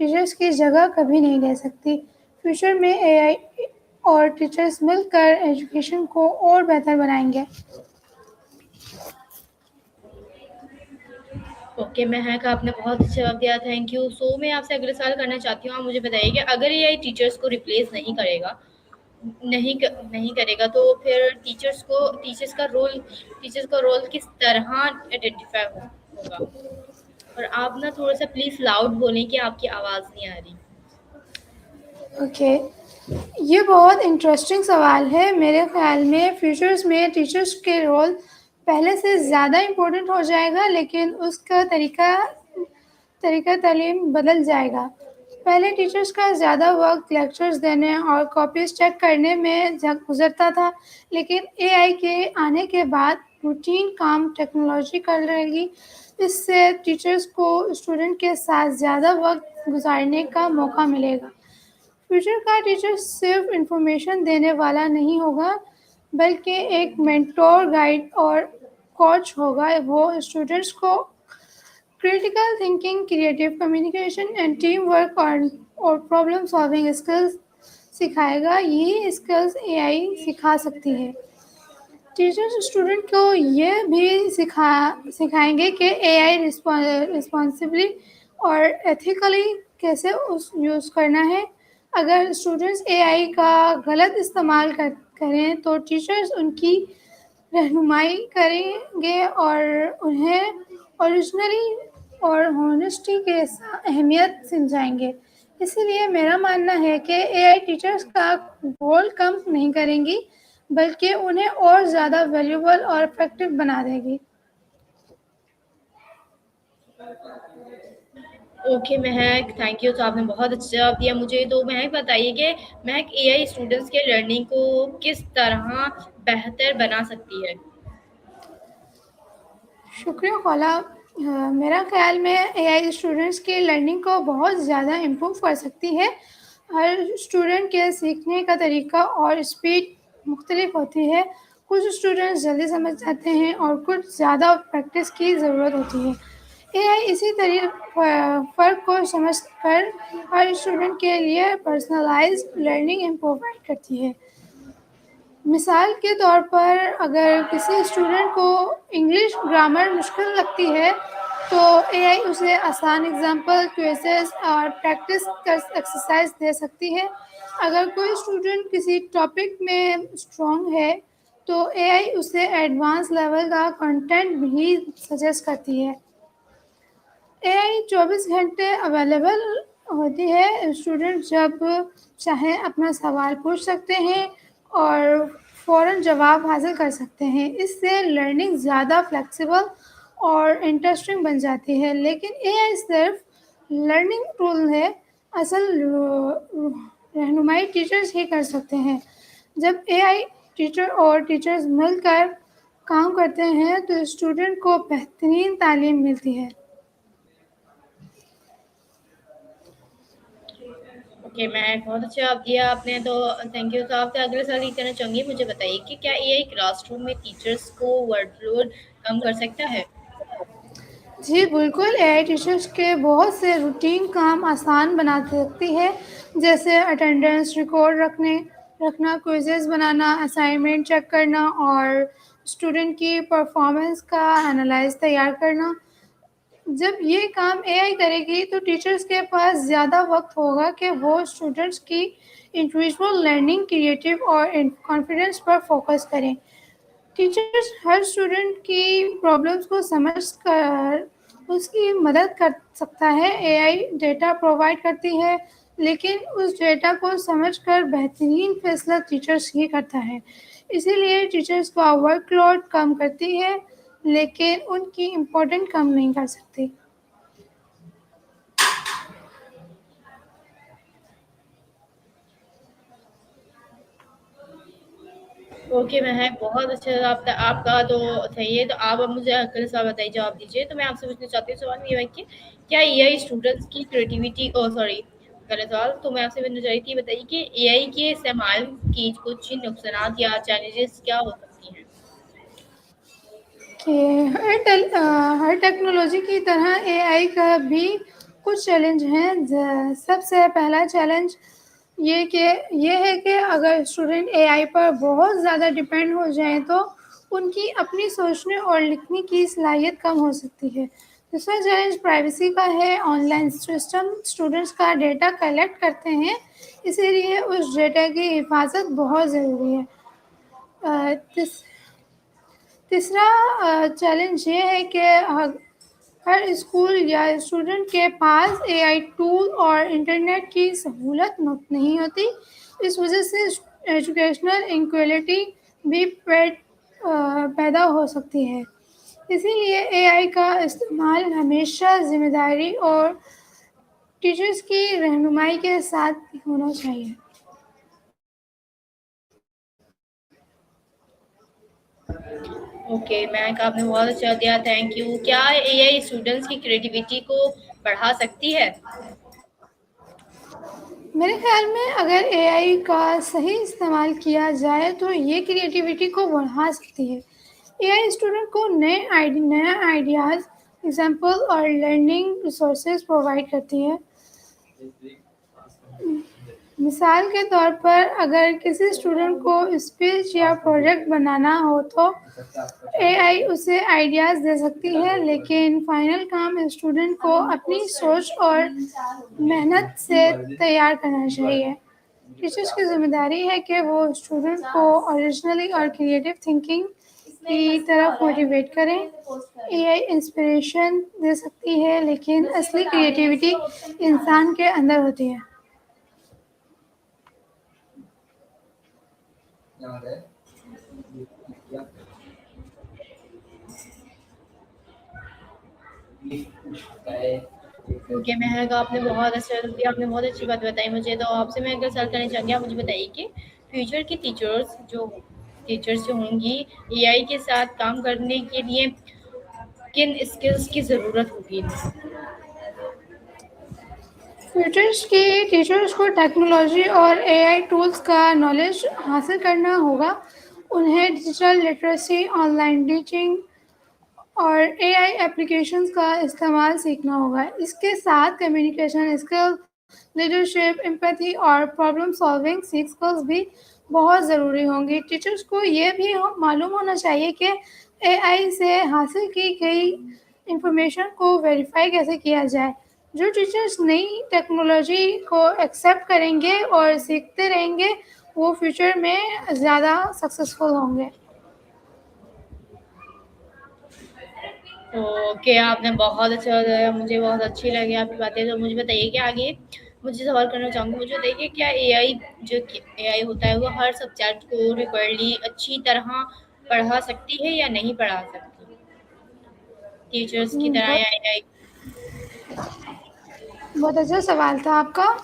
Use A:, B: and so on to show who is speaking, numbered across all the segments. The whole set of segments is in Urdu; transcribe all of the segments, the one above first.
A: ٹیچرس کی جگہ کبھی نہیں لے سکتی. فیوچر میں اے آئی اور ٹیچرس مل کر ایجوکیشن کو اور بہتر بنائیں گے.
B: اوکے مہک، آپ نے بہت اچھا جواب دیا، تھینک یو. سو میں آپ سے اگلے سوال کرنا چاہتی ہوں. آپ مجھے بتائیے کہ اگر اے آئی ٹیچرس کو ریپلیس نہیں کرے گا تو پھر ٹیچرس کا رول کس طرح آئیڈینٹیفائی ہوگا؟ اور آپ نا تھوڑا سا پلیز لاؤڈ بولیں کہ آپ کی آواز نہیں آ رہی.
A: اوکے، یہ بہت انٹرسٹنگ سوال ہے. میرے خیال میں فیوچرز میں ٹیچرس کے رول پہلے سے زیادہ امپورٹنٹ ہو جائے گا، لیکن اس کا طریقہ تعلیم بدل جائے گا. پہلے ٹیچرس کا زیادہ وقت لیکچرز دینے اور کاپیز چیک کرنے میں گزرتا تھا، لیکن اے آئی کے آنے کے بعد روٹین کام ٹیکنالوجی کر رہے گی. اس سے ٹیچرس کو اسٹوڈنٹ کے ساتھ زیادہ وقت گزارنے کا موقع ملے گا. فیوچر کا ٹیچر صرف انفارمیشن دینے والا نہیں ہوگا، بلکہ ایک مینٹور، گائیڈ اور کوچ ہوگا. وہ اسٹوڈنٹس کو critical thinking, creative communication and team work اور پرابلم سالونگ اسکلز سکھائے گا. یہ اسکلز اے آئی سکھا سکتی ہے. ٹیچرس اسٹوڈنٹ کو یہ بھی سکھائیں گے کہ اے آئی رسپانسبلی اور ایتھیکلی کیسے یوز کرنا ہے. اگر اسٹوڈنٹس اے آئی کا غلط استعمال کریں تو ٹیچرس ان کی رہنمائی کریں گے اور انہیں اوریجنلی اور ہونیسٹی کے اہمیت سمجھائیں گے. اسی لیے میرا ماننا ہے کہ اے آئی ٹیچرس کا رول کم نہیں کریں گی، بلکہ انہیں اور زیادہ ویلیوبل اور افیکٹو بنا دے گی.
B: اوکے مہک، تھینک یو. تو آپ نے بہت اچھا جواب دیا مجھے. تو مہک بتائیے کہ مہک اے آئی اسٹوڈنٹس کے لرننگ کو کس طرح بہتر بنا سکتی ہے؟
A: شکریہ خلا. میرا خیال میں اے آئی اسٹوڈنٹس کی لرننگ کو بہت زیادہ امپروو کر سکتی ہے. ہر اسٹوڈنٹ کے سیکھنے کا طریقہ اور اسپیڈ مختلف ہوتی ہے. کچھ اسٹوڈنٹس جلدی سمجھ جاتے ہیں اور کچھ زیادہ پریکٹس کی ضرورت ہوتی ہے. اے آئی اسی فرق کو سمجھ کر ہر اسٹوڈنٹ کے لیے پرسنلائزڈ لرننگ پرووائڈ کرتی ہے. مثال کے طور پر اگر کسی اسٹوڈنٹ کو انگلش گرامر مشکل لگتی ہے تو اے آئی اسے آسان اگزامپل، کوئزز اور پریکٹس ایکسرسائز دے سکتی ہے. اگر کوئی اسٹوڈنٹ کسی ٹاپک میں اسٹرانگ ہے تو اے آئی اسے ایڈوانس لیول کا کنٹینٹ بھی سجیسٹ کرتی ہے. اے آئی 24 گھنٹے اویلیبل ہوتی ہے. اسٹوڈنٹ جب چاہیں اپنا سوال پوچھ سکتے ہیں اور فوراً جواب حاصل کر سکتے ہیں. اس سے لرننگ زیادہ فلیکسیبل اور انٹرسٹنگ بن جاتی ہے. لیکن اے آئی صرف لرننگ ٹول ہے، اصل رہنمائی ٹیچرز ہی کر سکتے ہیں. جب اے آئی ٹیچر اور ٹیچرز مل کر کام کرتے ہیں تو اسٹوڈنٹ کو بہترین تعلیم ملتی ہے.
B: اوکے مہک، بہت اچھا جواب دیا آپ نے. تو تھینک یو. تو آپ سے اگلے سوال یہ کرنا چاہوں گی. مجھے بتائیے کہ کیا اے آئی کلاس روم میں ٹیچرس کو ورک لوڈ کم کر سکتا ہے؟
A: جی بالکل، اے آئی ٹیچرس کے بہت سے روٹین کام آسان بنا سکتی ہے، جیسے اٹینڈنس ریکارڈ رکھنا، کوئزز بنانا، اسائنمنٹ چیک کرنا اور اسٹوڈنٹ کی پرفارمنس کا انالائز تیار کرنا. جب یہ کام اے آئی کرے گی تو ٹیچرز کے پاس زیادہ وقت ہوگا کہ وہ اسٹوڈنٹس کی انڈیویژول لرننگ، کریٹیو اور کانفیڈنس پر فوکس کریں. ٹیچرز ہر اسٹوڈنٹ کی پرابلمس کو سمجھ کر اس کی مدد کر سکتا ہے. اے آئی ڈیٹا پرووائڈ کرتی ہے، لیکن اس ڈیٹا کو سمجھ کر بہترین فیصلہ ٹیچرز ہی کرتا ہے. اسی لیے ٹیچرز کا ورک لوڈ کم کرتی ہے، لیکن ان کی امپورٹنٹ کم نہیں کر سکتی.
B: اوکے مہک، بہت اچھا جواب تھا آپ کا. تو صحیح ہے. تو آپ اب مجھے اگلے سوال بتائیے، جواب دیجیے. تو میں آپ سے پوچھنا چاہتی ہوں سوال یہ ہے کہ کیا اے آئی اسٹوڈنٹس کی کریٹیوٹی غلط سوال. تو میں آپ سے پوچھنا چاہیے کہ بتائیے کہ اے آئی کے استعمال کی کچھ نقصانات یا چیلنجز کیا ہو سکتی ہیں؟
A: کہ ہر ٹیکنالوجی کی طرح اے آئی کا بھی کچھ چیلنج ہیں. سب سے پہلا چیلنج یہ ہے کہ اگر اسٹوڈنٹ اے آئی پر بہت زیادہ ڈپینڈ ہو جائیں تو ان کی اپنی سوچنے اور لکھنے کی صلاحیت کم ہو سکتی ہے. دوسرا چیلنج پرائیویسی کا ہے. آن لائن سسٹم اسٹوڈنٹس کا ڈیٹا کلیکٹ کرتے ہیں، اسی لیے اس ڈیٹا کی حفاظت بہت ضروری ہے. تیسرا چیلنج یہ ہے کہ ہر اسکول یا اسٹوڈنٹ کے پاس اے آئی ٹول اور انٹرنیٹ کی سہولت نہیں ہوتی. اس وجہ سے ایجوکیشنل انکوالٹی بھی پیدا ہو سکتی ہے. اسی لیے اے آئی کا استعمال ہمیشہ ذمہ داری اور ٹیچرز کی رہنمائی کے ساتھ ہونا چاہیے.
B: اوکے مہک، آپ نے بہت اچھا دیا، تھینک یو. کیا اے آئی اسٹوڈنٹس کی کریٹیوٹی کو بڑھا سکتی ہے؟
A: میرے خیال میں اگر اے آئی کا صحیح استعمال کیا جائے تو یہ کریٹیوٹی کو بڑھا سکتی ہے. اے آئی اسٹوڈنٹ کو نئے آئیڈیاز، ایگزامپل اور لرننگ ریسورسز پرووائڈ کرتی ہے. مثال کے طور پر اگر کسی اسٹوڈنٹ کو اسپیچ یا پروجیکٹ بنانا ہو تو اے آئی اسے آئیڈیاز دے سکتی ہے، لیکن فائنل کام اسٹوڈنٹ کو اپنی سوچ اور محنت سے تیار کرنا چاہیے. ٹیچرس کی ذمہ داری ہے کہ وہ اسٹوڈنٹ کو اوریجنلی اور کریٹو تھنکنگ کی طرف موٹیویٹ کریں. اے آئی انسپریشن دے سکتی ہے، لیکن اصلی کریٹیوٹی انسان کے اندر ہوتی ہے.
B: اوکے مہک، آپ نے بہت اچھا دیا، آپ نے بہت اچھی بات بتائی مجھے. تو آپ سے میں اگر سوال کرنا چاہوں گی، آپ مجھے بتائیے کہ فیوچر کی ٹیچرس جو ہوں گی اے آئی کے ساتھ کام کرنے کے لیے کن اسکلس کی ضرورت ہوگی؟
A: فیوچرس کی ٹیچرس کو ٹیکنالوجی اور اے آئی ٹولس کا نالج حاصل کرنا ہوگا. انہیں digital literacy, on line teaching اور اے آئی اپلیکیشنز کا استعمال سیکھنا ہوگا. اس کے ساتھ کمیونیکیشن اسکل، لیڈرشپ، ایمپیتھی اور پرابلم سالونگ اسکلز بھی بہت ضروری ہوں گی. ٹیچرس کو یہ بھی معلوم ہونا چاہیے کہ اے آئی سے حاصل کی گئی انفارمیشن کو ویریفائی کیسے کیا جائے. جو ٹیچرس نئی ٹیکنالوجی کو ایکسیپٹ کریں گے اور سیکھتے رہیں گے وہ فیوچر میں زیادہ سکسیزفل ہوں گے.
B: اوکے، آپ نے بہت اچھا بتایا، مجھے بہت اچھی لگی آپ کی باتیں. تو مجھے بتائیے کہ آگے مجھے سوال کرنا چاہوں گی، مجھے بتائیے کہ کیا اے آئی ہوتا ہے وہ ہر سبجیکٹ کو ریکوائرلی اچھی طرح پڑھا سکتی ہے یا نہیں پڑھا سکتی ٹیچرس کی طرح
A: بہت
B: یا اے آئی؟
A: بہت اچھا سوال تھا آپ کا.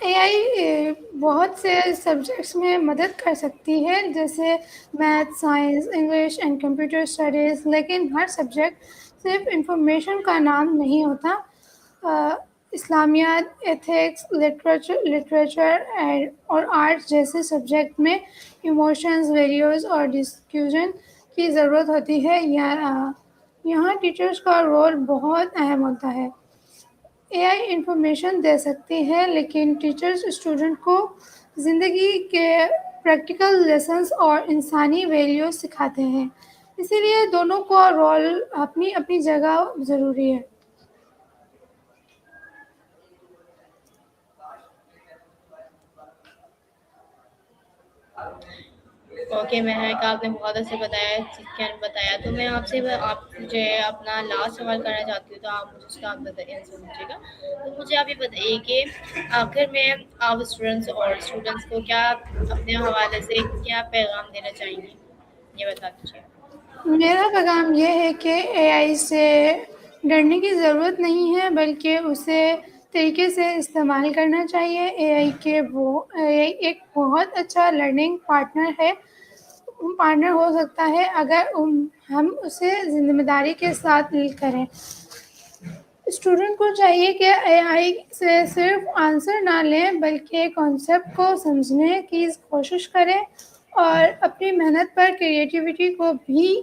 A: اے آئی بہت سے سبجیکٹس میں مدد کر سکتی ہے، جیسے math, science, English and computer studies, لیکن ہر سبجیکٹ صرف انفارمیشن کا نام نہیں ہوتا. اسلامیات، ایتھکس، لٹریچر اور آرٹس جیسے سبجیکٹ میں ایموشنز، ویلیوز اور ڈسکشن کی ضرورت ہوتی ہے. یہاں ٹیچرس کا رول بہت اہم ہوتا ہے. اے آئی انفارمیشن دے سکتی ہے، لیکن ٹیچرس اسٹوڈنٹ کو زندگی کے پریکٹیکل لیسنس اور انسانی ویلیوز سکھاتے ہیں. اسی لیے دونوں کا رول اپنی اپنی جگہ ضروری ہے.
B: اوکے مہک، آپ نے بہت اچھا بتایا. تو میں آپ مجھے اپنا لاسٹ سوال کرنا چاہتی ہوں، تو آپ مجھے اس کا آنسر دیجیے گا. تو مجھے آپ یہ بتائیے کہ آخر میں آپ اسٹوڈنٹس کو کیا اپنے حوالے سے کیا پیغام دینا چاہیں گی، یہ بتا دیجیے.
A: میرا پیغام یہ ہے کہ اے آئی سے ڈرنے کی ضرورت نہیں ہے، بلکہ اسے طریقے سے استعمال کرنا چاہیے. اے آئی ایک بہت اچھا لرننگ پارٹنر ہو سکتا ہے اگر ہم اسے ذمہ داری کے ساتھ کریں. اسٹوڈنٹ کو چاہیے کہ اے آئی سے صرف آنسر نہ لیں، بلکہ کانسیپٹ کو سمجھنے کی کوشش کریں اور اپنی محنت پر کریٹیوٹی کو بھی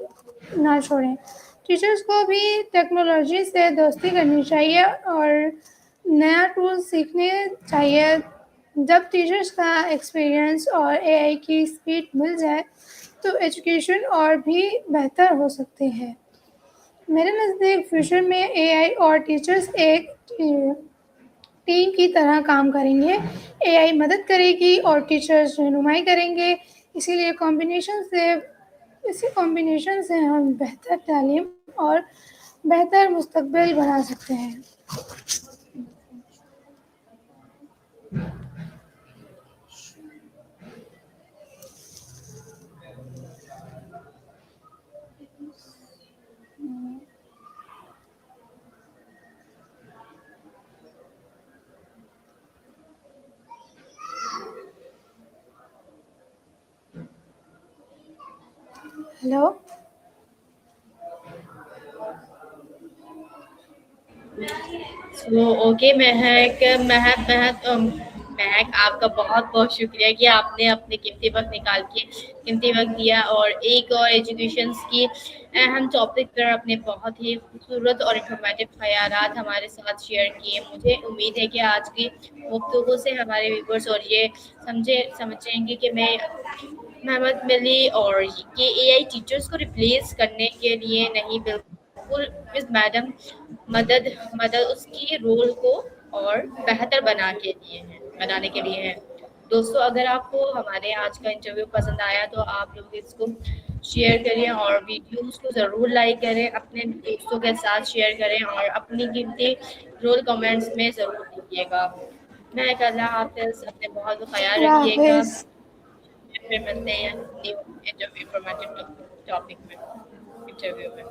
A: نہ چھوڑیں. ٹیچرس کو بھی ٹیکنالوجی سے دوستی کرنی چاہیے اور نیا ٹول سیکھنے چاہیے. جب ٹیچرس کا ایکسپیرئنس اور اے آئی کی اسپیڈ مل جائے تو ایجوکیشن اور بھی بہتر ہو سکتے ہیں. میرے نزدیک فیوچر میں اے آئی اور ٹیچرس ایک ٹیم کی طرح کام کریں گے. اے آئی مدد کرے گی اور ٹیچرس رہنمائی کریں گے. اسی کمبینیشن سے ہم بہتر تعلیم اور بہتر مستقبل بنا سکتے ہیں. ہیلو.
B: اوکے مہک آپ کا بہت بہت شکریہ کہ آپ نے اپنے قیمتی وقت نکال کے قیمتی وقت دیا اور ایک اور ایجوکیشنس کی اہم ٹاپک پر اپنے بہت ہی خوبصورت اور انفارمیٹیو خیالات ہمارے ساتھ شیئر کیے. مجھے امید ہے کہ آج کی گفتگو سے ہمارے ویورس اور یہ سمجھیں گے کہ میں محمد ملی اور یہ اے آئی ٹیچرس کو ریپلیس کرنے کے لیے نہیں بالکل مس میڈم مدد اس کی رول کو اور بہتر بنانے کے لیے ہے. دوستو اگر آپ کو ہمارے آج کا انٹرویو پسند آیا تو آپ لوگ اس کو شیئر کریں اور ویڈیوز کو ضرور لائک کریں, اپنے دوستوں کے ساتھ شیئر کریں اور اپنی قیمتی رول کمنٹس میں ضرور دیجیے گا. میں اللہ حافظ, اپنے بہت خیال
A: اللہ
B: رکھیے گا.
A: حافظ.
B: پھر ملتے ہیں نیو انفارمیٹیو ٹاپک میں انٹرویو میں.